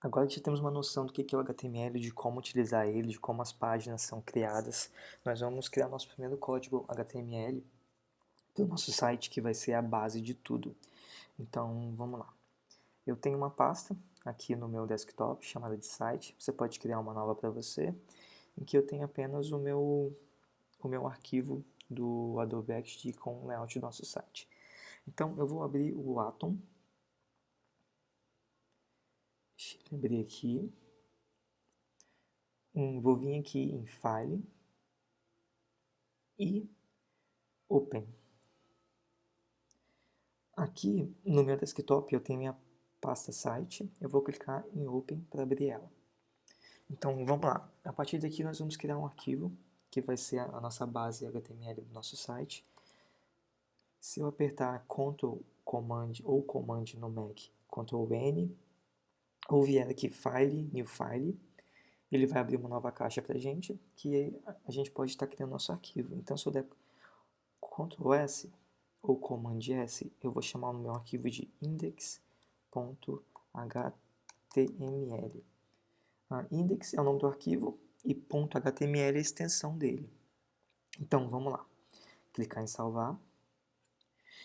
Agora que já temos uma noção do que é o HTML, de como utilizar ele, de como as páginas são criadas, nós vamos criar nosso primeiro código HTML do nosso site, que vai ser a base de tudo. Então, vamos lá. Eu tenho uma pasta aqui no meu desktop chamada de site. Você pode criar uma nova para você, em que eu tenho apenas o meu arquivo do Adobe XD com o layout do nosso site. Então, eu vou abrir o Atom. Deixa eu abrir aqui. Vou vir aqui em File e Open. Aqui no meu desktop eu tenho minha pasta site, eu vou clicar em Open para abrir ela. Então vamos lá, a partir daqui nós vamos criar um arquivo que vai ser a nossa base HTML do nosso site. Se eu apertar Ctrl Command ou Command no Mac, Ctrl N, ou vier aqui File, New File, ele vai abrir uma nova caixa para a gente, que a gente pode estar criando nosso arquivo. Então se eu der Ctrl S ou Command S, eu vou chamar o meu arquivo de index.html. Index é o nome do arquivo e .html é a extensão dele. Então vamos lá, clicar em salvar.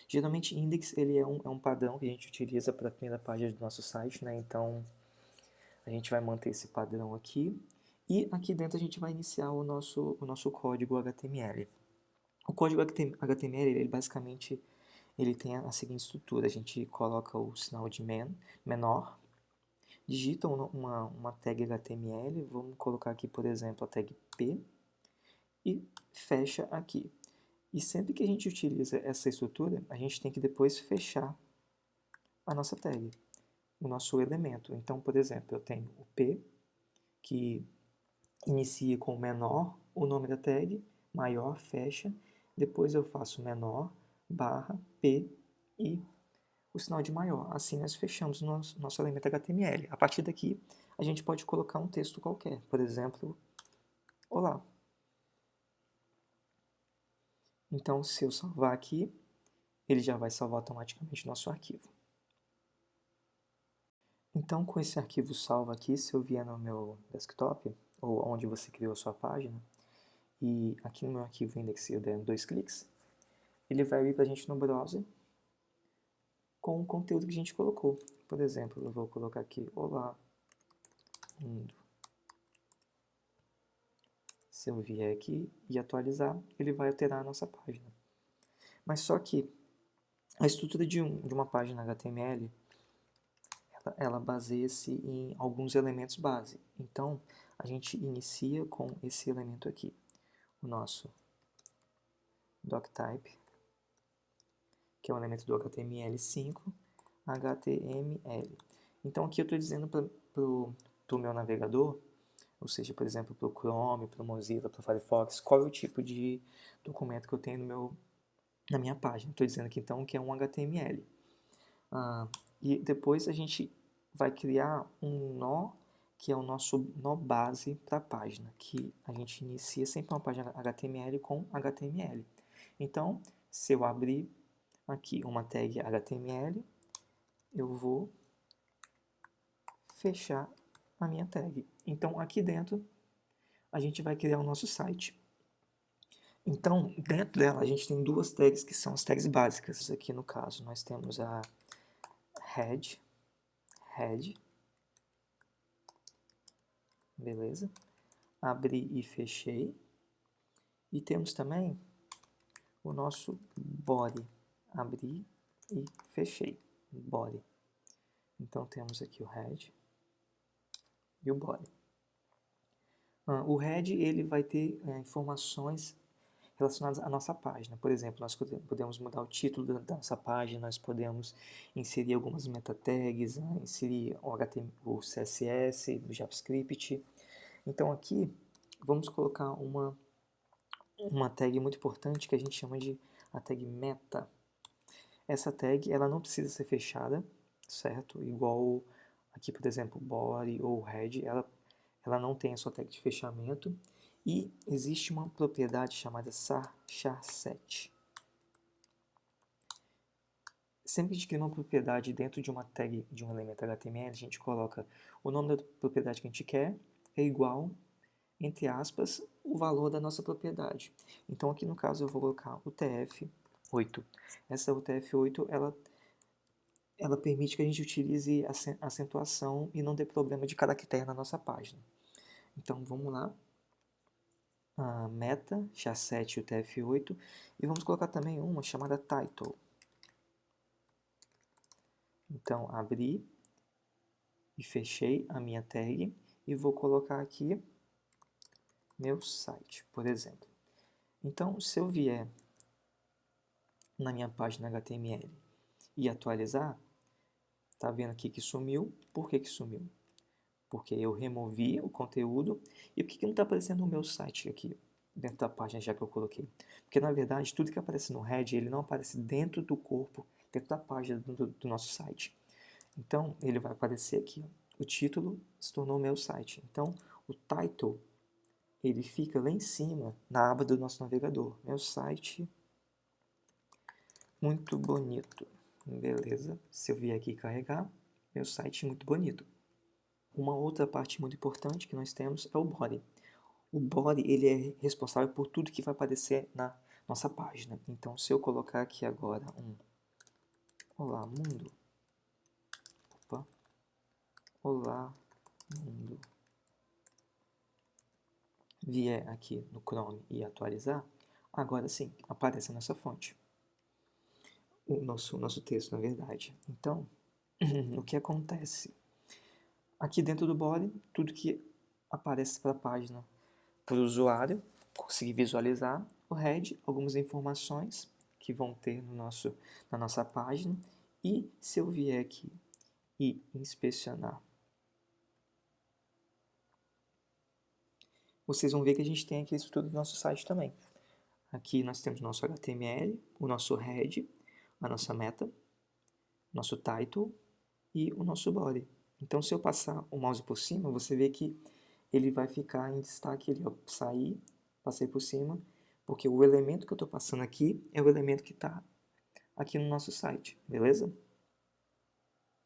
Geralmente index ele é um padrão que a gente utiliza para a primeira página do nosso site, né? Então a gente vai manter esse padrão aqui e aqui dentro a gente vai iniciar o nosso código HTML. O código HTML, ele basicamente ele tem a seguinte estrutura: a gente coloca o sinal de menor, digita uma tag HTML, vamos colocar aqui, por exemplo, a tag P, e fecha aqui. E sempre que a gente utiliza essa estrutura, a gente tem que depois fechar a nossa tag, o nosso elemento. Então, por exemplo, eu tenho o P, que inicia com menor, o nome da tag, maior, fecha, depois eu faço menor, barra, P e o sinal de maior. Assim nós fechamos o nosso elemento HTML. A partir daqui, a gente pode colocar um texto qualquer, por exemplo, olá. Então, se eu salvar aqui, ele já vai salvar automaticamente o nosso arquivo. Então, com esse arquivo salvo aqui, se eu vier no meu desktop, ou onde você criou a sua página, e aqui no meu arquivo index eu der 2 cliques, ele vai vir para a gente no browser com o conteúdo que a gente colocou. Por exemplo, eu vou colocar aqui, olá, mundo. Se eu vier aqui e atualizar, ele vai alterar a nossa página. Mas só que a estrutura de uma página HTML, ela baseia-se em alguns elementos base. Então, a gente inicia com esse elemento aqui, o nosso doctype, que é o elemento do HTML5, HTML. Então, aqui eu estou dizendo para o meu navegador, ou seja, por exemplo, para o Chrome, para o Mozilla, para o Firefox, qual é o tipo de documento que eu tenho na minha página. Estou dizendo aqui então que é um HTML. E depois a gente vai criar um nó, que é o nosso nó base para a página, que a gente inicia sempre uma página HTML com HTML. Então, se eu abrir aqui uma tag HTML, eu vou fechar a minha tag. Então, aqui dentro, a gente vai criar o nosso site. Então, dentro dela, a gente tem duas tags que são as tags básicas. Aqui no caso, nós temos a head, beleza? Abri e fechei. E temos também o nosso body, abri e fechei, body. Então, temos aqui o head e o body. O head ele vai ter informações relacionadas à nossa página. Por exemplo, nós podemos mudar o título da nossa página, nós podemos inserir algumas meta tags, inserir o CSS, o JavaScript. Então aqui vamos colocar uma tag muito importante que a gente chama de a tag meta. Essa tag ela não precisa ser fechada, certo? Igual aqui, por exemplo, body ou head, ela não tem a sua tag de fechamento. E existe uma propriedade chamada char set. sempre que a gente cria uma propriedade dentro de uma tag de um elemento HTML, a gente coloca o nome da propriedade que a gente quer é igual, entre aspas, o valor da nossa propriedade. Então aqui no caso eu vou colocar UTF-8. Essa UTF-8 ela permite que a gente utilize acentuação e não dê problema de caractere na nossa página. Então vamos lá. A meta, chasset UTF-8, e vamos colocar também uma chamada title. Então abri e fechei a minha tag e vou colocar aqui meu site, por exemplo. Então se eu vier na minha página HTML e atualizar, tá vendo aqui que sumiu. Por que que sumiu? Porque eu removi o conteúdo. E por que que não está aparecendo o meu site aqui dentro da página já que eu coloquei? Porque na verdade tudo que aparece no head, ele não aparece dentro do corpo, dentro da página do nosso site. Então ele vai aparecer aqui, ó. O título se tornou meu site. Então o title, ele fica lá em cima na aba do nosso navegador. Meu site muito bonito. Beleza, se eu vier aqui carregar, meu site muito bonito. Uma outra parte muito importante que nós temos é o body. O body, ele é responsável por tudo que vai aparecer na nossa página. Então, se eu colocar aqui agora um Olá Mundo, opa, Olá Mundo, vier aqui no Chrome e atualizar, agora sim, aparece a nossa fonte. O nosso texto, na verdade. Então, o que acontece? Aqui dentro do body, tudo que aparece para a página, para o usuário conseguir visualizar. O head, algumas informações que vão ter na nossa página. E se eu vier aqui e inspecionar, vocês vão ver que a gente tem aqui isso tudo no nosso site também. Aqui nós temos o nosso HTML, o nosso head, a nossa meta, nosso title e o nosso body. Então, se eu passar o mouse por cima, você vê que ele vai ficar em destaque ali, ó. Saí, passei por cima, porque o elemento que eu estou passando aqui é o elemento que está aqui no nosso site, beleza?